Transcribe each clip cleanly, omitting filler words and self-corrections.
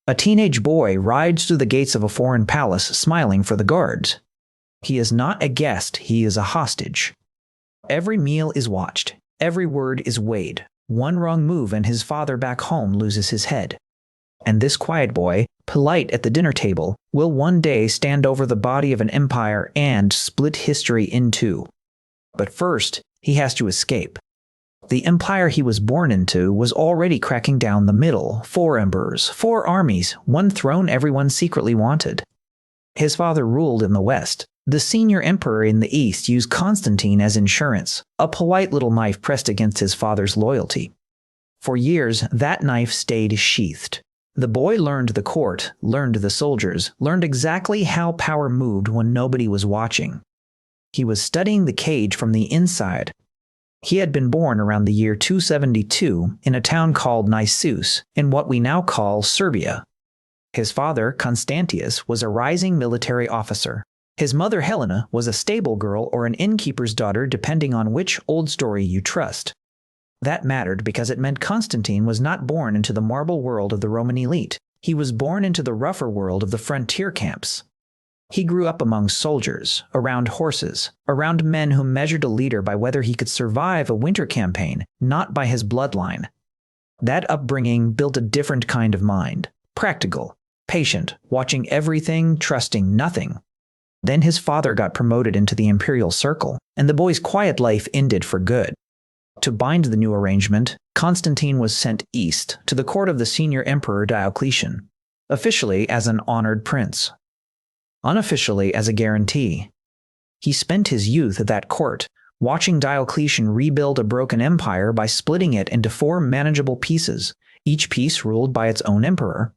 A teenage boy rides through the gates of a foreign palace smiling for the guards. He is not a guest, he is a hostage. Every meal is watched. Every word is weighed. One wrong move and his father back home loses his head. And this quiet boy, polite at the dinner table, will one day stand over the body of an empire and split history in two. But first, he has to escape. The empire he was born into was already cracking down the middle. 4 emperors, 4 armies, 1 throne everyone secretly wanted. His father ruled in the west. The senior emperor in the east used Constantine as insurance, a polite little knife pressed against his father's loyalty. For years, that knife stayed sheathed. The boy learned the court, learned the soldiers, learned exactly how power moved when nobody was watching. He was studying the cage from the inside. He had been born around the year 272 in a town called Niceus, in what we now call Serbia. His father, Constantius, was a rising military officer. His mother, Helena, was a stable girl or an innkeeper's daughter, depending on which old story you trust. That mattered because it meant Constantine was not born into the marble world of the Roman elite. He was born into the rougher world of the frontier camps. He grew up among soldiers, around horses, around men who measured a leader by whether he could survive a winter campaign, not by his bloodline. That upbringing built a different kind of mind, practical, patient, watching everything, trusting nothing. Then his father got promoted into the Imperial circle, and the boy's quiet life ended for good. To bind the new arrangement, Constantine was sent east to the court of the senior emperor Diocletian, officially as an honored prince, unofficially as a guarantee. He spent his youth at that court, watching Diocletian rebuild a broken empire by splitting it into 4 manageable pieces, each piece ruled by its own emperor.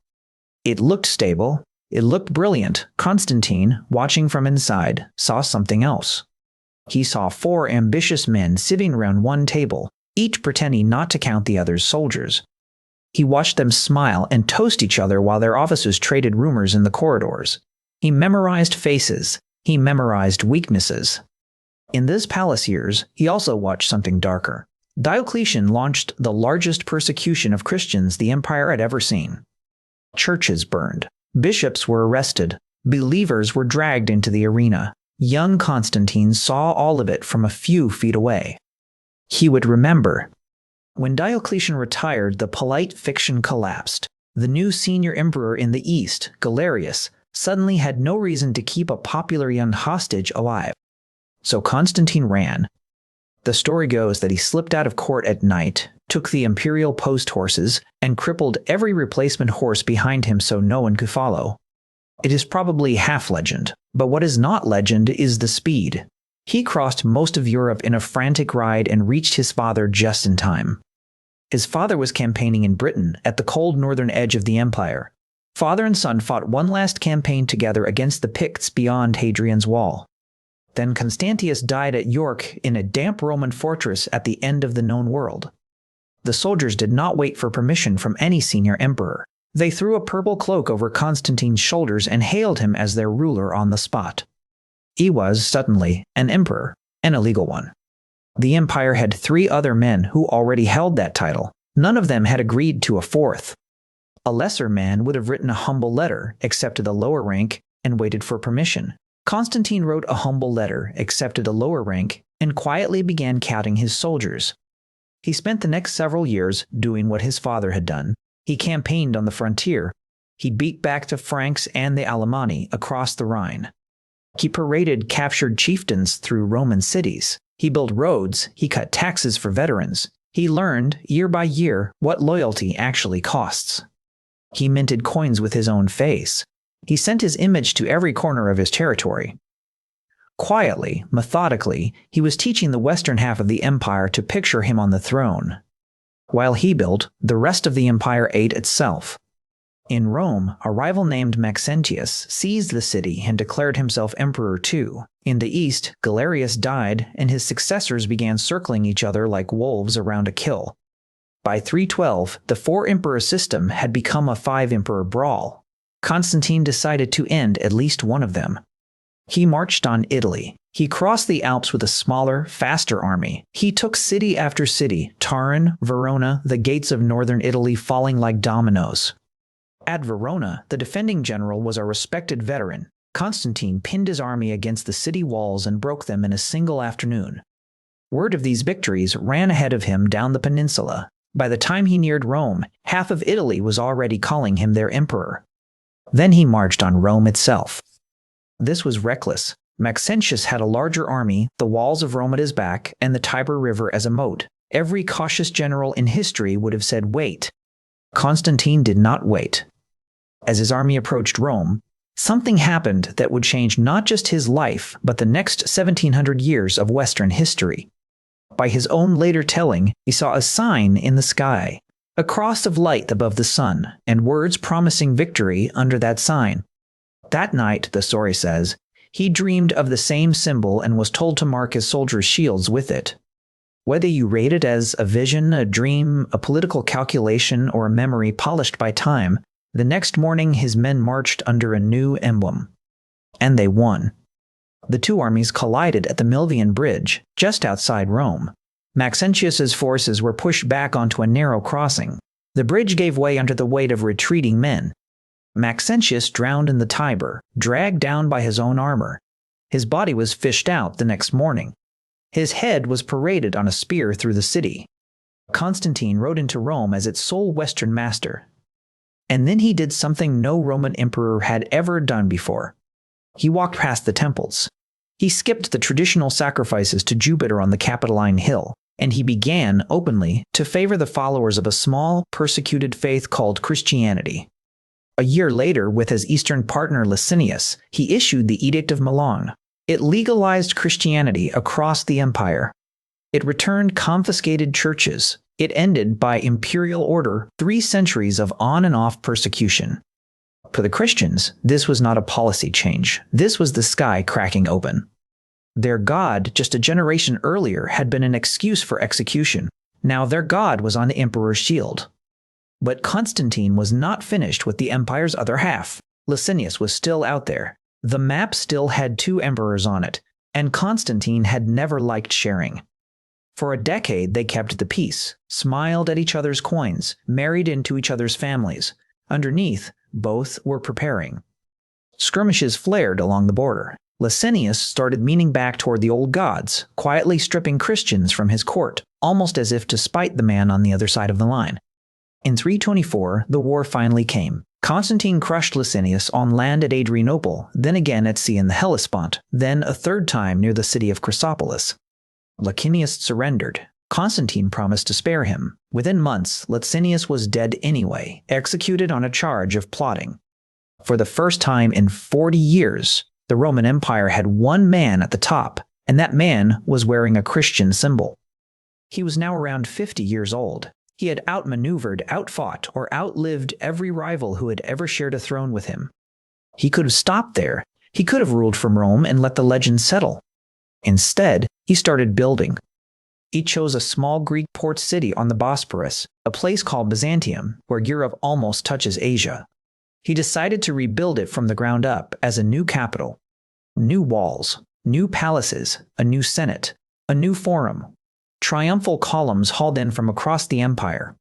It looked stable. It looked brilliant. Constantine, watching from inside, saw something else. He saw 4 ambitious men sitting around one table, each pretending not to count the other's soldiers. He watched them smile and toast each other while their officers traded rumors in the corridors. He memorized faces. He memorized weaknesses. In this palace years, he also watched something darker. Diocletian launched the largest persecution of Christians the empire had ever seen. Churches burned. Bishops were arrested. Believers were dragged into the arena. Young Constantine saw all of it from a few feet away. He would remember. When Diocletian retired, the polite fiction collapsed. The new senior emperor in the east, Galerius, suddenly had no reason to keep a popular young hostage alive. So Constantine ran. The story goes that he slipped out of court at night, took the imperial post horses, and crippled every replacement horse behind him so no one could follow. It is probably half legend, but what is not legend is the speed. He crossed most of Europe in a frantic ride and reached his father just in time. His father was campaigning in Britain at the cold northern edge of the empire. Father and son fought one last campaign together against the Picts beyond Hadrian's Wall. Then Constantius died at York in a damp Roman fortress at the end of the known world. The soldiers did not wait for permission from any senior emperor. They threw a purple cloak over Constantine's shoulders and hailed him as their ruler on the spot. He was, suddenly, an emperor, and a legal one. The empire had 3 other men who already held that title. None of them had agreed to a 4th. A lesser man would have written a humble letter, accepted a lower rank, and waited for permission. Constantine wrote a humble letter, accepted a lower rank, and quietly began counting his soldiers. He spent the next several years doing what his father had done. He campaigned on the frontier. He beat back the Franks and the Alemanni across the Rhine. He paraded captured chieftains through Roman cities. He built roads. He cut taxes for veterans. He learned, year by year, what loyalty actually costs. He minted coins with his own face. He sent his image to every corner of his territory. Quietly, methodically, he was teaching the western half of the empire to picture him on the throne. While he built, the rest of the empire ate itself. In Rome, a rival named Maxentius seized the city and declared himself emperor too. In the east, Galerius died, and his successors began circling each other like wolves around a kill. By 312, the 4-emperor system had become a 5-emperor brawl. Constantine decided to end at least one of them. He marched on Italy. He crossed the Alps with a smaller, faster army. He took city after city, Turin, Verona, the gates of northern Italy falling like dominoes. At Verona, the defending general was a respected veteran. Constantine pinned his army against the city walls and broke them in a single afternoon. Word of these victories ran ahead of him down the peninsula. By the time he neared Rome, half of Italy was already calling him their emperor. Then he marched on Rome itself. This was reckless. Maxentius had a larger army, the walls of Rome at his back, and the Tiber River as a moat. Every cautious general in history would have said, "Wait." Constantine did not wait. As his army approached Rome, something happened that would change not just his life, but the next 1700 years of Western history. By his own later telling, he saw a sign in the sky, a cross of light above the sun, and words promising victory under that sign. That night, the story says, he dreamed of the same symbol and was told to mark his soldiers' shields with it. Whether you rate it as a vision, a dream, a political calculation, or a memory polished by time, the next morning his men marched under a new emblem. And they won. The two armies collided at the Milvian Bridge, just outside Rome. Maxentius's forces were pushed back onto a narrow crossing. The bridge gave way under the weight of retreating men. Maxentius drowned in the Tiber, dragged down by his own armor. His body was fished out the next morning. His head was paraded on a spear through the city. Constantine rode into Rome as its sole Western master. And then he did something no Roman emperor had ever done before. He walked past the temples. He skipped the traditional sacrifices to Jupiter on the Capitoline Hill, and he began, openly, to favor the followers of a small, persecuted faith called Christianity. A year later, with his eastern partner Licinius, he issued the Edict of Milan. It legalized Christianity across the empire. It returned confiscated churches. It ended, by imperial order, 3 centuries of on and off persecution. For the Christians, this was not a policy change. This was the sky cracking open. Their God, just a generation earlier, had been an excuse for execution. Now their God was on the emperor's shield. But Constantine was not finished with the empire's other half. Licinius was still out there. The map still had 2 emperors on it, and Constantine had never liked sharing. For a decade they kept the peace, smiled at each other's coins, married into each other's families. Underneath, both were preparing. Skirmishes flared along the border. Licinius started leaning back toward the old gods, quietly stripping Christians from his court, almost as if to spite the man on the other side of the line. In 324, the war finally came. Constantine crushed Licinius on land at Adrianople, then again at sea in the Hellespont, then a third time near the city of Chrysopolis. Licinius surrendered. Constantine promised to spare him. Within months, Licinius was dead anyway, executed on a charge of plotting. For the first time in 40 years, the Roman Empire had one man at the top, and that man was wearing a Christian symbol. He was now around 50 years old. He had outmaneuvered, outfought, or outlived every rival who had ever shared a throne with him. He could have stopped there. He could have ruled from Rome and let the legend settle. Instead, he started building. He chose a small Greek port city on the Bosporus, a place called Byzantium, where Europe almost touches Asia. He decided to rebuild it from the ground up as a new capital. New walls, new palaces, a new senate, a new forum. Triumphal columns hauled in from across the empire.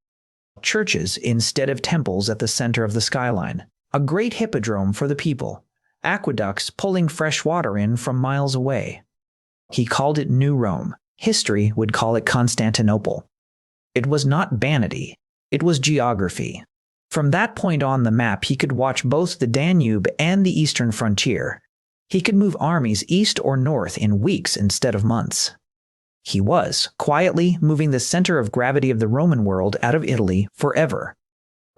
Churches instead of temples at the center of the skyline. A great hippodrome for the people. Aqueducts pulling fresh water in from miles away. He called it New Rome. History would call it Constantinople. It was not vanity. It was geography. From that point on the map, he could watch both the Danube and the eastern frontier. He could move armies east or north in weeks instead of months. He was, quietly, moving the center of gravity of the Roman world out of Italy forever.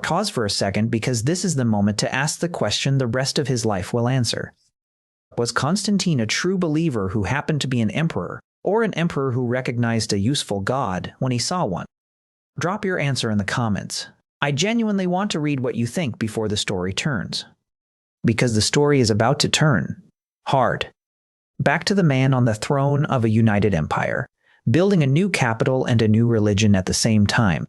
Pause for a second, because this is the moment to ask the question the rest of his life will answer. Was Constantine a true believer who happened to be an emperor, or an emperor who recognized a useful god when he saw one? Drop your answer in the comments. I genuinely want to read what you think before the story turns. Because the story is about to turn. Hard. Back to the man on the throne of a united empire, building a new capital and a new religion at the same time.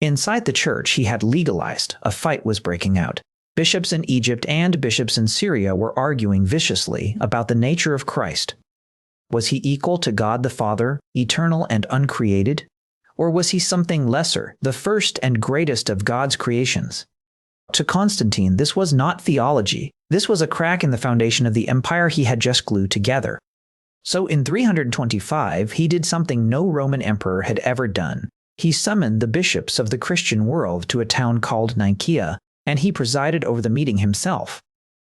Inside the church he had legalized, a fight was breaking out. Bishops in Egypt and bishops in Syria were arguing viciously about the nature of Christ. Was he equal to God the Father, eternal and uncreated? Or was he something lesser, the first and greatest of God's creations? To Constantine, this was not theology. This was a crack in the foundation of the empire he had just glued together. So in 325, he did something no Roman emperor had ever done. He summoned the bishops of the Christian world to a town called Nicaea, and he presided over the meeting himself.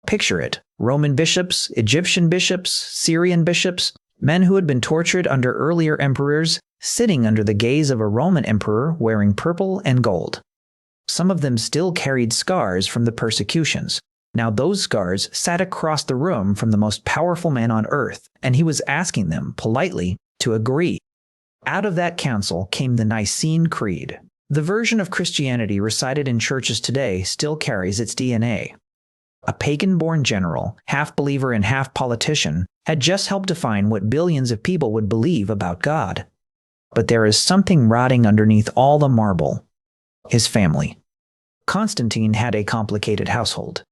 Picture it: Roman bishops, Egyptian bishops, Syrian bishops, men who had been tortured under earlier emperors, sitting under the gaze of a Roman emperor wearing purple and gold. Some of them still carried scars from the persecutions. Now those scars sat across the room from the most powerful man on earth, and he was asking them, politely, to agree. Out of that council came the Nicene Creed. The version of Christianity recited in churches today still carries its DNA. A pagan-born general, half-believer and half-politician, had just helped define what billions of people would believe about God. But there is something rotting underneath all the marble: his family. Constantine had a complicated household.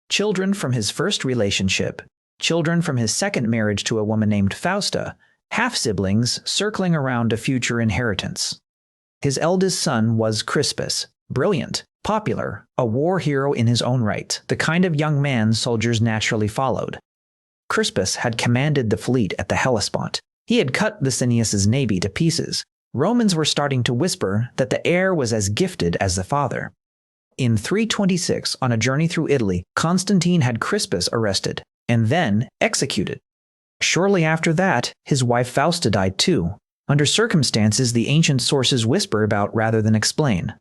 Children from his first relationship, children from his second marriage to a woman named Fausta, half-siblings circling around a future inheritance. His eldest son was Crispus, brilliant, popular, a war hero in his own right, the kind of young man soldiers naturally followed. Crispus had commanded the fleet at the Hellespont. He had cut Licinius's navy to pieces. Romans were starting to whisper that the heir was as gifted as the father. In 326, on a journey through Italy, Constantine had Crispus arrested and then executed. Shortly after that, his wife Fausta died too, under circumstances the ancient sources whisper about rather than explain.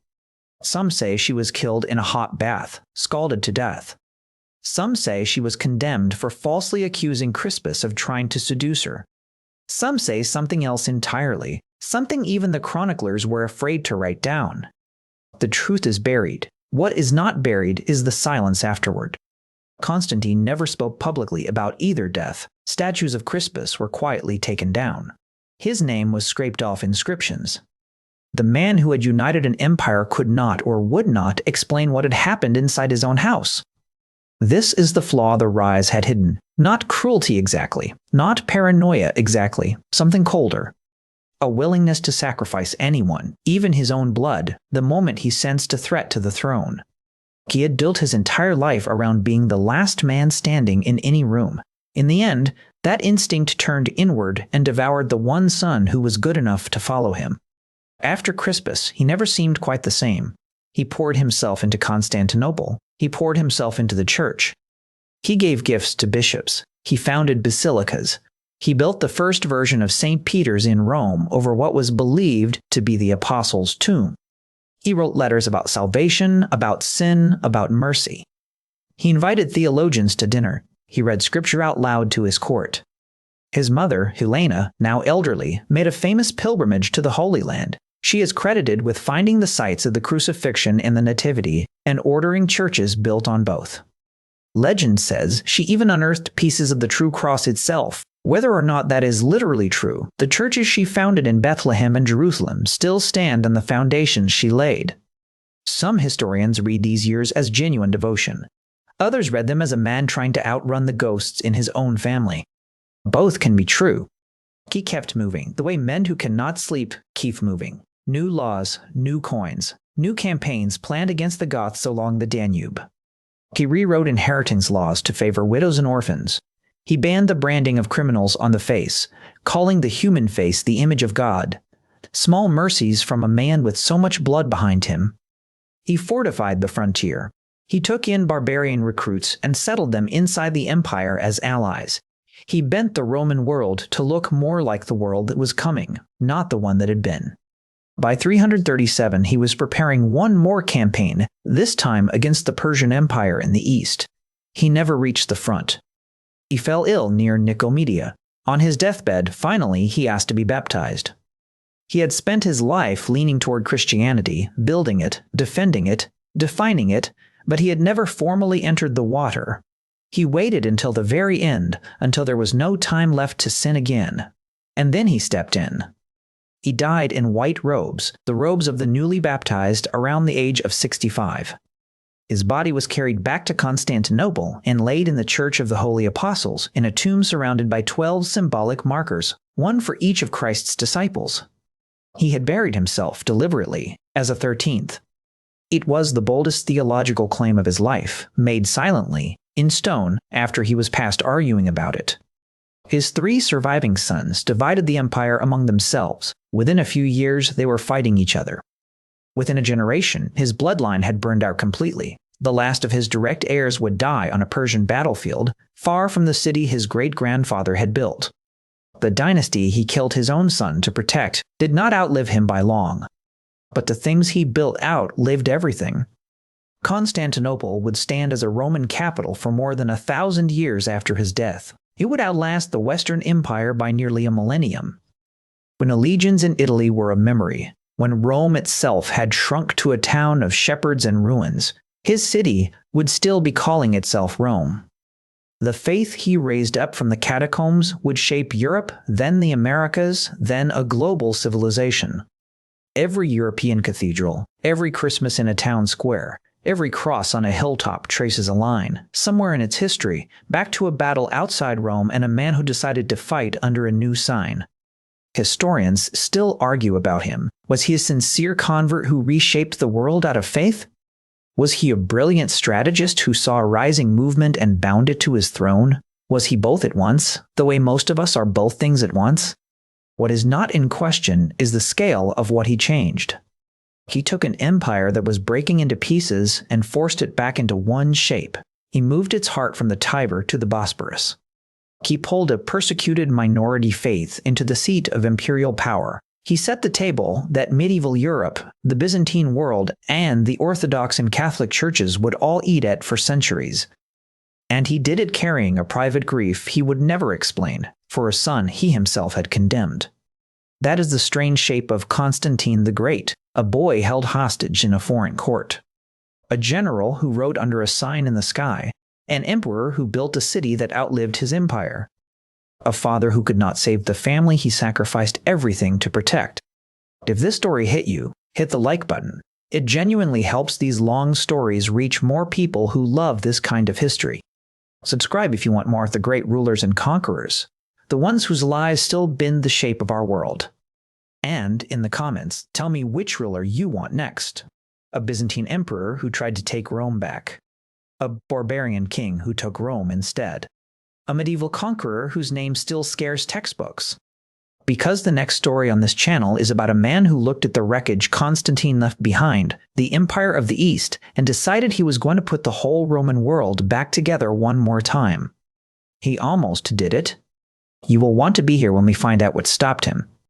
Some say she was killed in a hot bath, scalded to death. Some say she was condemned for falsely accusing Crispus of trying to seduce her. Some say something else entirely, something even the chroniclers were afraid to write down. The truth is buried. What is not buried is the silence afterward. Constantine never spoke publicly about either death. Statues of Crispus were quietly taken down. His name was scraped off inscriptions. The man who had united an empire could not or would not explain what had happened inside his own house. This is the flaw the rise had hidden. Not cruelty exactly, not paranoia exactly, something colder. A willingness to sacrifice anyone, even his own blood, the moment he sensed a threat to the throne. He had built his entire life around being the last man standing in any room. In the end, that instinct turned inward and devoured the one son who was good enough to follow him. After Crispus, he never seemed quite the same. He poured himself into Constantinople. He poured himself into the church. He gave gifts to bishops. He founded basilicas. He built the first version of St. Peter's in Rome over what was believed to be the apostles' tomb. He wrote letters about salvation, about sin, about mercy. He invited theologians to dinner. He read scripture out loud to his court. His mother, Helena, now elderly, made a famous pilgrimage to the Holy Land. She is credited with finding the sites of the crucifixion and the Nativity and ordering churches built on both. Legend says she even unearthed pieces of the true cross itself. Whether or not that is literally true, the churches she founded in Bethlehem and Jerusalem still stand on the foundations she laid. Some historians read these years as genuine devotion. Others read them as a man trying to outrun the ghosts in his own family. Both can be true. He kept moving, the way men who cannot sleep keep moving. New laws, new coins, new campaigns planned against the Goths along the Danube. He rewrote inheritance laws to favor widows and orphans. He banned the branding of criminals on the face, calling the human face the image of God. Small mercies from a man with so much blood behind him. He fortified the frontier. He took in barbarian recruits and settled them inside the empire as allies. He bent the Roman world to look more like the world that was coming, not the one that had been. By 337, he was preparing one more campaign, this time against the Persian Empire in the east. He never reached the front. He fell ill near Nicomedia. On his deathbed, finally, he asked to be baptized. He had spent his life leaning toward Christianity, building it, defending it, defining it, but he had never formally entered the water. He waited until the very end, until there was no time left to sin again. And then he stepped in. He died in white robes, the robes of the newly baptized, around the age of 65. His body was carried back to Constantinople and laid in the Church of the Holy Apostles in a tomb surrounded by 12 symbolic markers, one for each of Christ's disciples. He had buried himself deliberately as a 13th. It was the boldest theological claim of his life, made silently, in stone, after he was past arguing about it. His 3 surviving sons divided the empire among themselves. Within a few years, they were fighting each other. Within a generation, his bloodline had burned out completely. The last of his direct heirs would die on a Persian battlefield, far from the city his great-grandfather had built. The dynasty he killed his own son to protect did not outlive him by long. But the things he built outlived everything. Constantinople would stand as a Roman capital for more than 1,000 years after his death. It would outlast the Western Empire by nearly a millennium. When the legions in Italy were a memory, when Rome itself had shrunk to a town of shepherds and ruins, his city would still be calling itself Rome. The faith he raised up from the catacombs would shape Europe, then the Americas, then a global civilization. Every European cathedral, every Christmas in a town square, every cross on a hilltop traces a line, somewhere in its history, back to a battle outside Rome and a man who decided to fight under a new sign. Historians still argue about him. Was he a sincere convert who reshaped the world out of faith? Was he a brilliant strategist who saw a rising movement and bound it to his throne? Was he both at once, the way most of us are both things at once? What is not in question is the scale of what he changed. He took an empire that was breaking into pieces and forced it back into one shape. He moved its heart from the Tiber to the Bosporus. He pulled a persecuted minority faith into the seat of imperial power. He set the table that medieval Europe, the Byzantine world, and the Orthodox and Catholic churches would all eat at for centuries. And he did it carrying a private grief he would never explain, for a son he himself had condemned. That is the strange shape of Constantine the Great, a boy held hostage in a foreign court. A general who rode under a sign in the sky, an emperor who built a city that outlived his empire. A father who could not save the family he sacrificed everything to protect. If this story hit you, hit the like button. It genuinely helps these long stories reach more people who love this kind of history. Subscribe if you want more of the great rulers and conquerors, the ones whose lives still bend the shape of our world. And, in the comments, tell me which ruler you want next. A Byzantine emperor who tried to take Rome back. A barbarian king who took Rome instead. A medieval conqueror whose name still scares textbooks. Because the next story on this channel is about a man who looked at the wreckage Constantine left behind, the Empire of the East, and decided he was going to put the whole Roman world back together one more time. He almost did it. You will want to be here when we find out what stopped him.